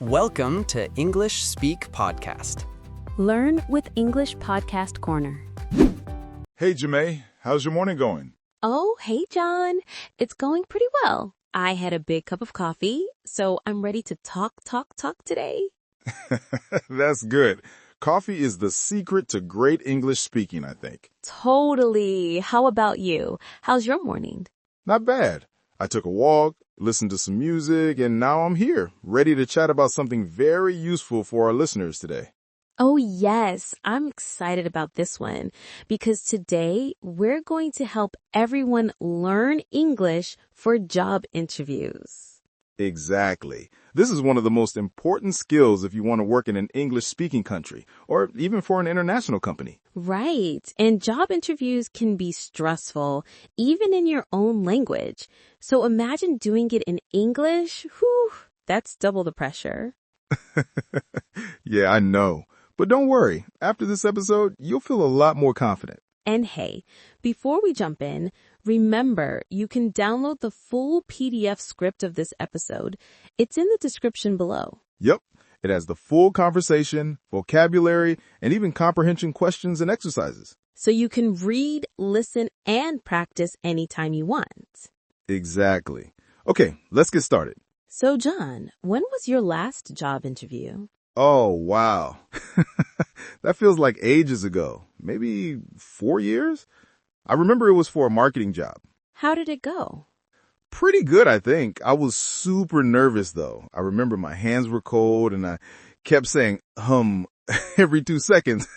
Welcome to English Speak Podcast. Learn with English Podcast Corner. Hey, Jemmye, how's your morning going? Oh, hey, Jhon. It's going pretty well. I had a big cup of coffee, so I'm ready to talk today. That's good. Coffee is the secret to great English speaking, I think. Totally. How about you? How's your morning? Not bad. I took a walk, listened to some music, and now I'm here, ready to chat about something very useful for our listeners today. Oh, yes. I'm excited about this one because today we're going to help everyone learn English for job interviews. Exactly. This is one of the most important skills if you want to work in an English-speaking country, or even for an international company. Right. And job interviews can be stressful, even in your own language. So imagine doing it in English. Whew, that's double the pressure. Yeah, I know. But don't worry. After this episode, you'll feel a lot more confident. And hey, before we jump in, remember you can download the full PDF script of this episode. It's in the description below. Yep. It has the full conversation, vocabulary, and even comprehension questions and exercises. So you can read, listen, and practice anytime you want. Exactly. Okay, let's get started. So, Jhon, when was your last job interview? Oh, wow. That feels like ages ago. Maybe 4 years? I remember it was for a marketing job. How did it go? Pretty good, I think. I was super nervous, though. I remember my hands were cold and I kept saying, every 2 seconds.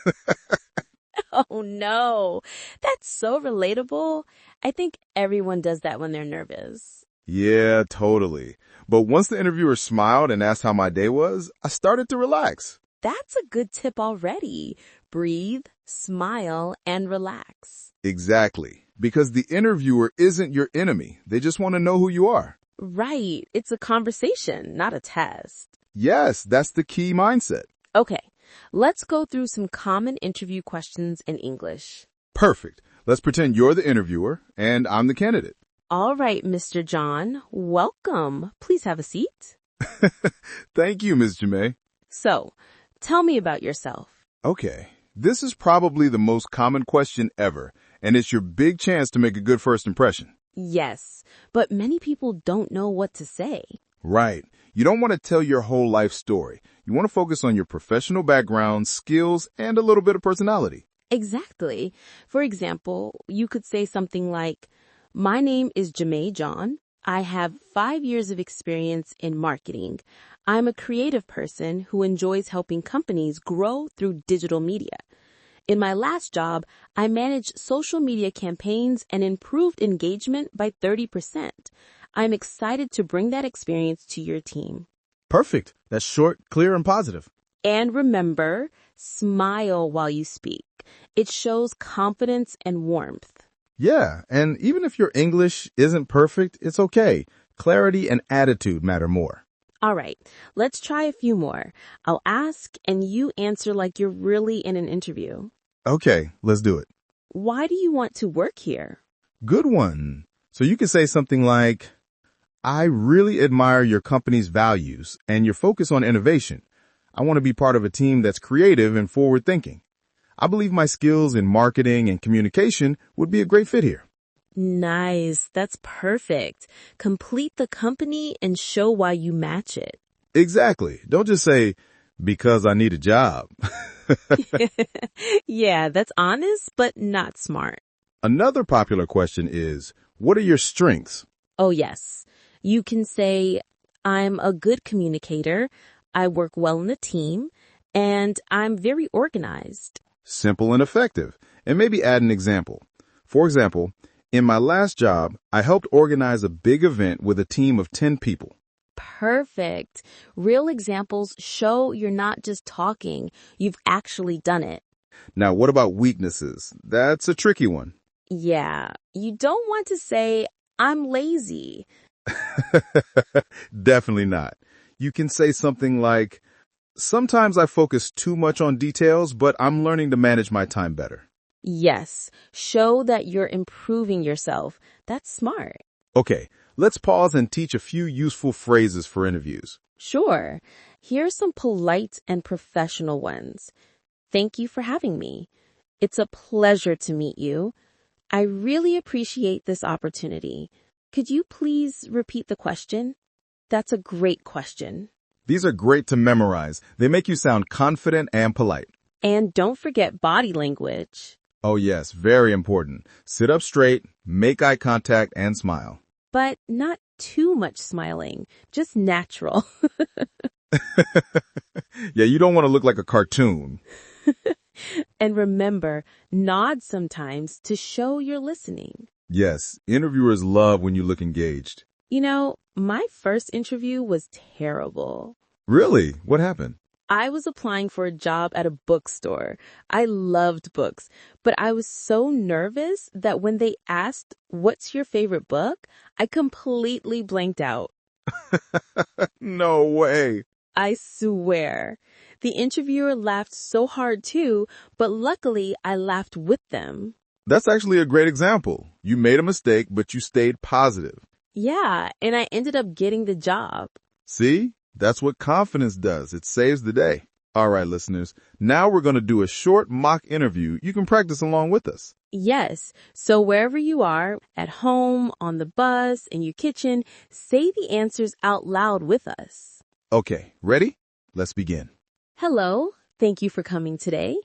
Oh, no. That's so relatable. I think everyone does that when they're nervous. Yeah, totally. But once the interviewer smiled and asked how my day was, I started to relax. That's a good tip already. Breathe, smile, and relax. Exactly. Because the interviewer isn't your enemy. They just want to know who you are. Right. It's a conversation, not a test. Yes, that's the key mindset. Okay, let's go through some common interview questions in English. Perfect. Let's pretend you're the interviewer and I'm the candidate. All right, Mr. Jhon, welcome. Please have a seat. Thank you, Ms. Jemmye. So, tell me about yourself. Okay, this is probably the most common question ever, and it's your big chance to make a good first impression. Yes, but many people don't know what to say. Right. You don't want to tell your whole life story. You want to focus on your professional background, skills, and a little bit of personality. Exactly. For example, you could say something like, my name is Jemmye Jhon. I have 5 years of experience in marketing. I'm a creative person who enjoys helping companies grow through digital media. In my last job, I managed social media campaigns and improved engagement by 30%. I'm excited to bring that experience to your team. Perfect. That's short, clear, and positive. And remember, smile while you speak. It shows confidence and warmth. Yeah, and even if your English isn't perfect, it's okay. Clarity and attitude matter more. All right, let's try a few more. I'll ask and you answer like you're really in an interview. Okay, let's do it. Why do you want to work here? Good one. So you can say something like, I really admire your company's values and your focus on innovation. I want to be part of a team that's creative and forward-thinking. I believe my skills in marketing and communication would be a great fit here. Nice. That's perfect. Complete the company and show why you match it. Exactly. Don't just say, because I need a job. Yeah, that's honest, but not smart. Another popular question is, what are your strengths? Oh, yes. You can say, I'm a good communicator, I work well in a team, and I'm very organized. Simple and effective. And maybe add an example. For example, in my last job, I helped organize a big event with a team of 10 people. Perfect. Real examples show you're not just talking, you've actually done it. Now, what about weaknesses? That's a tricky one. Yeah, you don't want to say, I'm lazy. Definitely not. You can say something like, sometimes I focus too much on details, but I'm learning to manage my time better. Yes, show that you're improving yourself. That's smart. Okay, let's pause and teach a few useful phrases for interviews. Sure. Here are some polite and professional ones. Thank you for having me. It's a pleasure to meet you. I really appreciate this opportunity. Could you please repeat the question? That's a great question. These are great to memorize. They make you sound confident and polite. And don't forget body language. Oh yes, very important. Sit up straight, make eye contact, and smile. But not too much smiling, just natural. Yeah, you don't want to look like a cartoon. And remember, nod sometimes to show you're listening. Yes, interviewers love when you look engaged. You know, my first interview was terrible. Really? What happened? I was applying for a job at a bookstore. I loved books, but I was so nervous that when they asked, "What's your favorite book?" I completely blanked out. No way. I swear. The interviewer laughed so hard too, but luckily I laughed with them. That's actually a great example. You made a mistake, but you stayed positive. Yeah, and I ended up getting the job. See? That's what confidence does. It saves the day. All right, listeners. Now we're going to do a short mock interview. You can practice along with us. Yes, so wherever you are, at home, on the bus, in your kitchen, say the answers out loud with us. Okay, ready? Let's begin. Hello, thank you for coming today.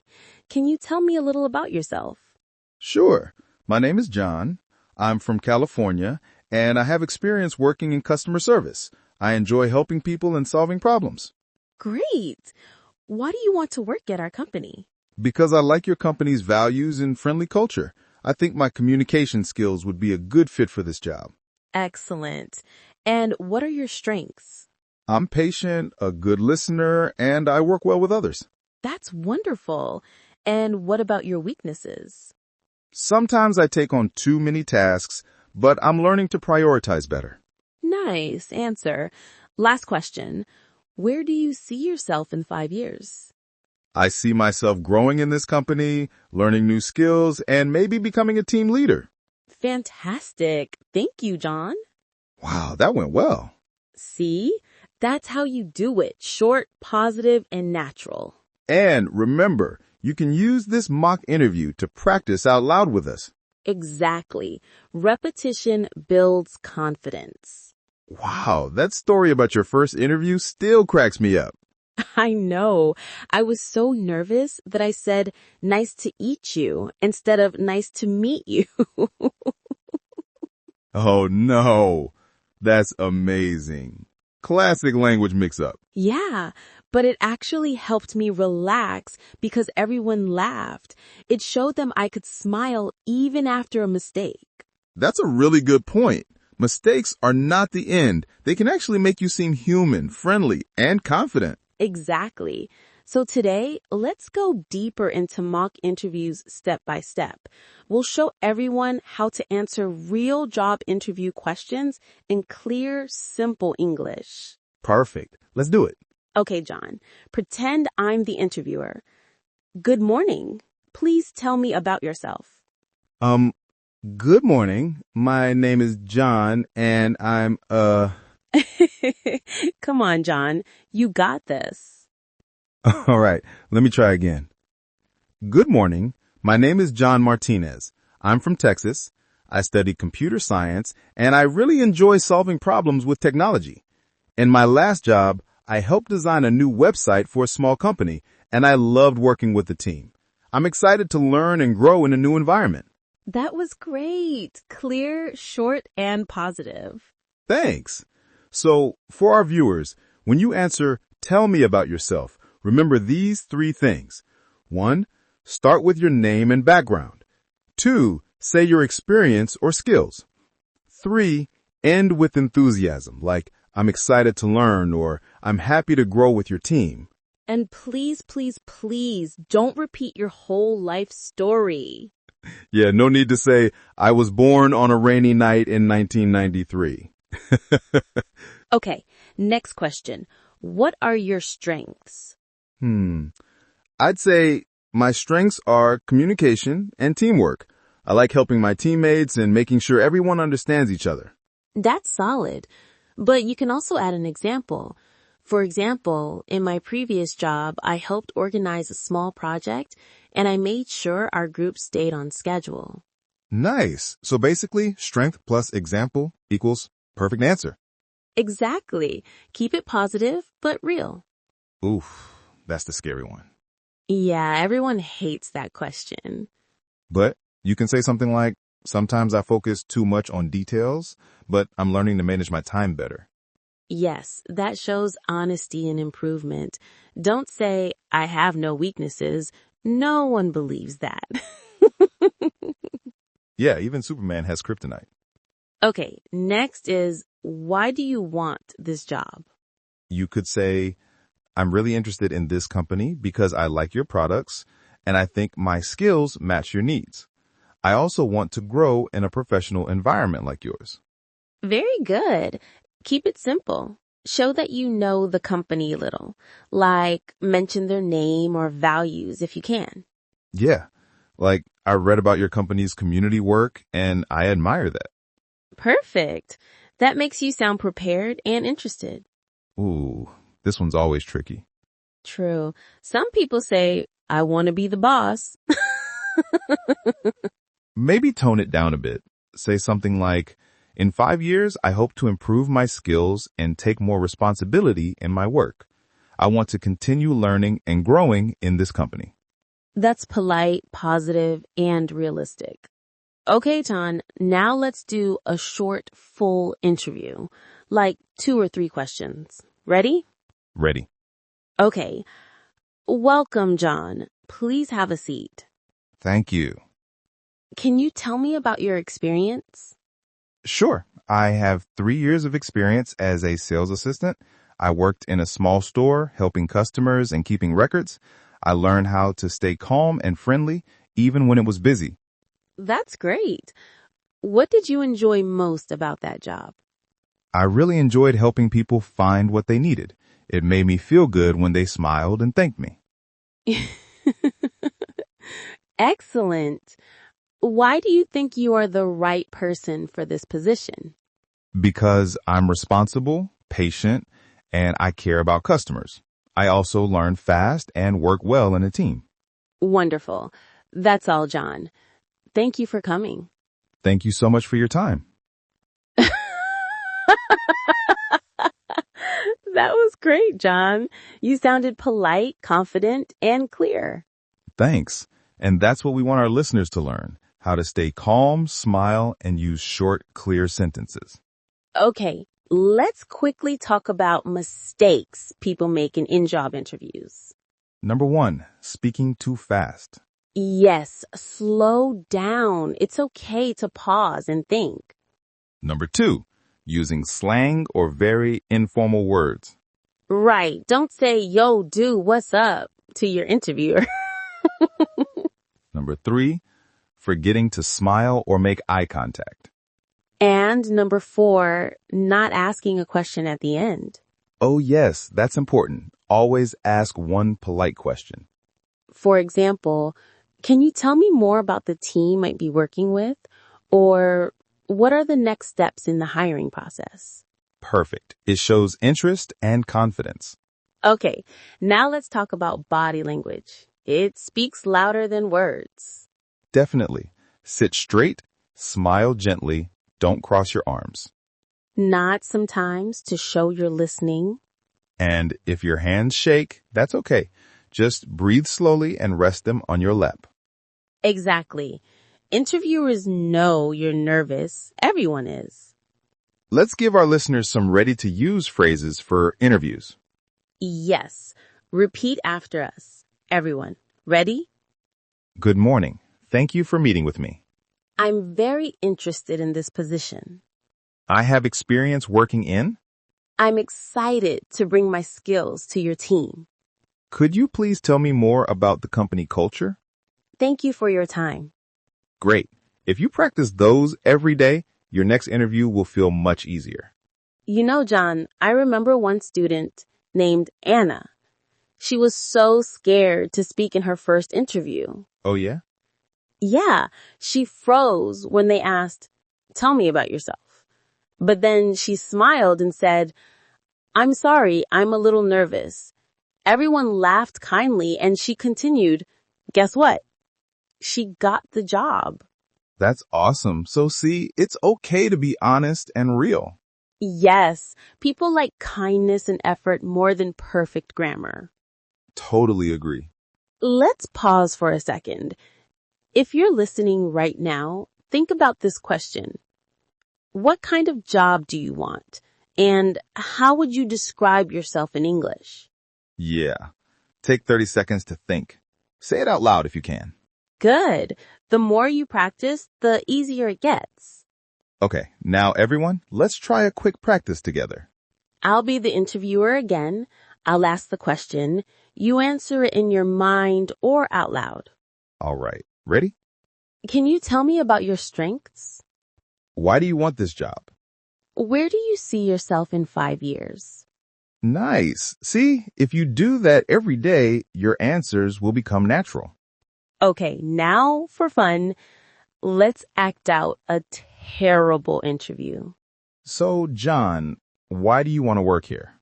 Can you tell me a little about yourself? Sure. My name is John. I'm from California, and I have experience working in customer service. I enjoy helping people and solving problems. Great. Why do you want to work at our company? Because I like your company's values and friendly culture. I think my communication skills would be a good fit for this job. Excellent. And what are your strengths? I'm patient, a good listener, and I work well with others. That's wonderful. And what about your weaknesses? Sometimes I take on too many tasks, but I'm learning to prioritize better. Nice answer. Last question. Where do you see yourself in 5 years? I see myself growing in this company, learning new skills, and maybe becoming a team leader. Fantastic. Thank you, John. Wow, that went well. See? That's how you do it. Short, positive, and natural. And remember, you can use this mock interview to practice out loud with us. Exactly. Repetition builds confidence. Wow, that story about your first interview still cracks me up. I know. I was so nervous that I said, "Nice to eat you," instead of "nice to meet you." Oh no, that's amazing. Classic language mix-up. Yeah, but it actually helped me relax because everyone laughed. It showed them I could smile even after a mistake. That's a really good point. Mistakes are not the end. They can actually make you seem human, friendly, and confident. Exactly. So today, let's go deeper into mock interviews step by step. We'll show everyone how to answer real job interview questions in clear, simple English. Perfect. Let's do it. Okay, John, pretend I'm the interviewer. Good morning. Please tell me about yourself. Good morning. My name is John, and I'm, Come on, John. You got this. All right, let me try again. Good morning. My name is John Martinez. I'm from Texas. I study computer science, and I really enjoy solving problems with technology. In my last job, I helped design a new website for a small company, and I loved working with the team. I'm excited to learn and grow in a new environment. That was great. Clear, short, and positive. Thanks. So, for our viewers, when you answer, "Tell me about yourself," remember these 3 things. 1, start with your name and background. 2, say your experience or skills. 3, end with enthusiasm, like, "I'm excited to learn," or "I'm happy to grow with your team." And please, please, please don't repeat your whole life story. Yeah, no need to say, "I was born on a rainy night in 1993. Okay, next question. What are your strengths? I'd say my strengths are communication and teamwork. I like helping my teammates and making sure everyone understands each other. That's solid. But you can also add an example. For example, in my previous job, I helped organize a small project and I made sure our group stayed on schedule. Nice. So basically, strength plus example equals perfect answer. Exactly. Keep it positive, but real. Oof, that's the scary one. Yeah, everyone hates that question. But you can say something like, sometimes I focus too much on details, but I'm learning to manage my time better. Yes, that shows honesty and improvement. Don't say, I have no weaknesses. No one believes that. Yeah, even Superman has kryptonite. Okay, next is, why do you want this job? You could say, I'm really interested in this company because I like your products and I think my skills match your needs. I also want to grow in a professional environment like yours. Very good. Keep it simple. Show that you know the company a little, like mention their name or values if you can. Yeah, like I read about your company's community work and I admire that. Perfect. That makes you sound prepared and interested. Ooh, this one's always tricky. True. Some people say, I want to be the boss. Maybe tone it down a bit. Say something like, in 5 years, I hope to improve my skills and take more responsibility in my work. I want to continue learning and growing in this company. That's polite, positive, and realistic. Okay, Jhon, now let's do a short, full interview, like 2 or 3 questions. Ready? Ready. Okay. Welcome, Jhon. Please have a seat. Thank you. Can you tell me about your experience? Sure. I have 3 years of experience as a sales assistant. I worked in a small store helping customers and keeping records. I learned how to stay calm and friendly even when it was busy. That's great. What did you enjoy most about that job? I really enjoyed helping people find what they needed. It made me feel good when they smiled and thanked me. Excellent. Why do you think you are the right person for this position? Because I'm responsible, patient, and I care about customers. I also learn fast and work well in a team. Wonderful. That's all, Jhon. Thank you for coming. Thank you so much for your time. That was great, Jhon. You sounded polite, confident, and clear. Thanks. And that's what we want our listeners to learn, how to stay calm, smile, and use short, clear sentences. Okay, let's quickly talk about mistakes people make in in-job interviews. Number 1, speaking too fast. Yes, slow down. It's okay to pause and think. Number 2, using slang or very informal words. Right. Don't say, yo, dude, what's up to your interviewer. Number 3, forgetting to smile or make eye contact. And number 4, not asking a question at the end. Oh yes, that's important. Always ask one polite question. For example, can you tell me more about the team I might be working with? Or what are the next steps in the hiring process? Perfect. It shows interest and confidence. Okay, now let's talk about body language. It speaks louder than words. Definitely. Sit straight, smile gently, don't cross your arms. Nod sometimes to show you're listening. And if your hands shake, that's okay. Just breathe slowly and rest them on your lap. Exactly. Interviewers know you're nervous. Everyone is. Let's give our listeners some ready-to-use phrases for interviews. Yes. Repeat after us. Everyone. Ready? Good morning. Thank you for meeting with me. I'm very interested in this position. I have experience working in. I'm excited to bring my skills to your team. Could you please tell me more about the company culture? Thank you for your time. Great. If you practice those every day, your next interview will feel much easier. You know, Jhon, I remember one student named Anna. She was so scared to speak in her first interview. Oh, yeah? Yeah, she froze when they asked, tell me about yourself. But then she smiled and said, I'm sorry, I'm a little nervous. Everyone laughed kindly and she continued, guess what? She got the job. That's awesome. So see, it's okay to be honest and real. Yes, people like kindness and effort more than perfect grammar. Totally agree. Let's pause for a second. If you're listening right now, think about this question. What kind of job do you want? And how would you describe yourself in English? Yeah. Take 30 seconds to think. Say it out loud if you can. Good. The more you practice, the easier it gets. Okay, now everyone, let's try a quick practice together. I'll be the interviewer again. I'll ask the question. You answer it in your mind or out loud. All right, ready? Can you tell me about your strengths? Why do you want this job? Where do you see yourself in 5 years? Nice. See, if you do that every day, your answers will become natural. Okay, now for fun, let's act out a terrible interview. So, John, why do you want to work here?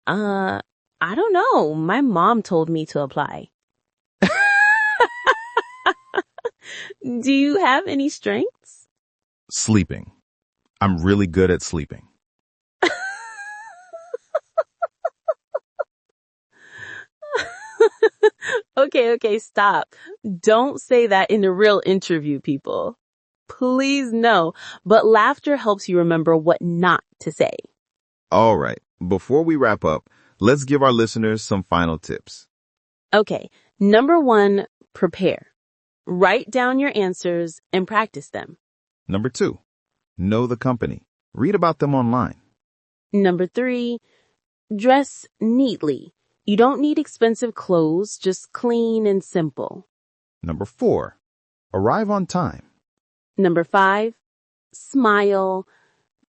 I don't know. My mom told me to apply. Do you have any strengths? Sleeping. I'm really good at sleeping. Okay, stop. Don't say that in a real interview, people. Please no, but laughter helps you remember what not to say. All right, before we wrap up, let's give our listeners some final tips. Okay, number 1, prepare. Write down your answers and practice them. Number 2, know the company. Read about them online. Number 3, dress neatly. You don't need expensive clothes, just clean and simple. Number 4, arrive on time. Number 5, smile,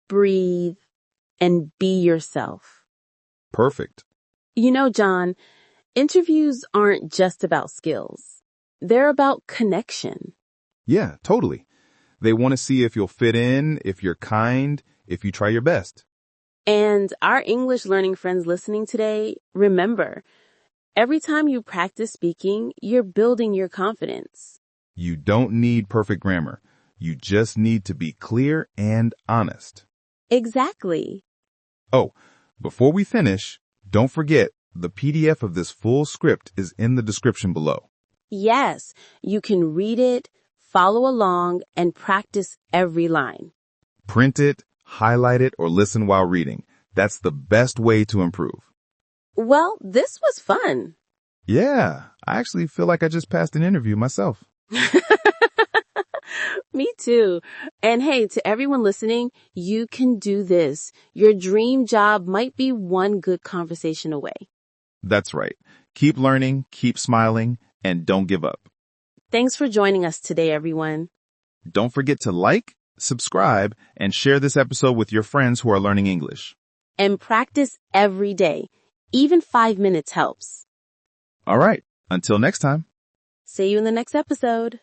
breathe, and be yourself. Perfect. You know, John, interviews aren't just about skills. They're about connection. Yeah, totally. They want to see if you'll fit in, if you're kind, if you try your best. And our English learning friends listening today, remember, every time you practice speaking, you're building your confidence. You don't need perfect grammar. You just need to be clear and honest. Exactly. Oh, before we finish, don't forget the PDF of this full script is in the description below. Yes, you can read it, follow along, and practice every line. Print it, highlight it, or listen while reading. That's the best way to improve. Well, this was fun. Yeah, I actually feel like I just passed an interview myself. Me too. And hey, to everyone listening, you can do this. Your dream job might be one good conversation away. That's right. Keep learning, keep smiling, and don't give up. Thanks for joining us today, everyone. Don't forget to like, subscribe, and share this episode with your friends who are learning English. And practice every day. Even 5 minutes helps. All right. Until next time. See you in the next episode.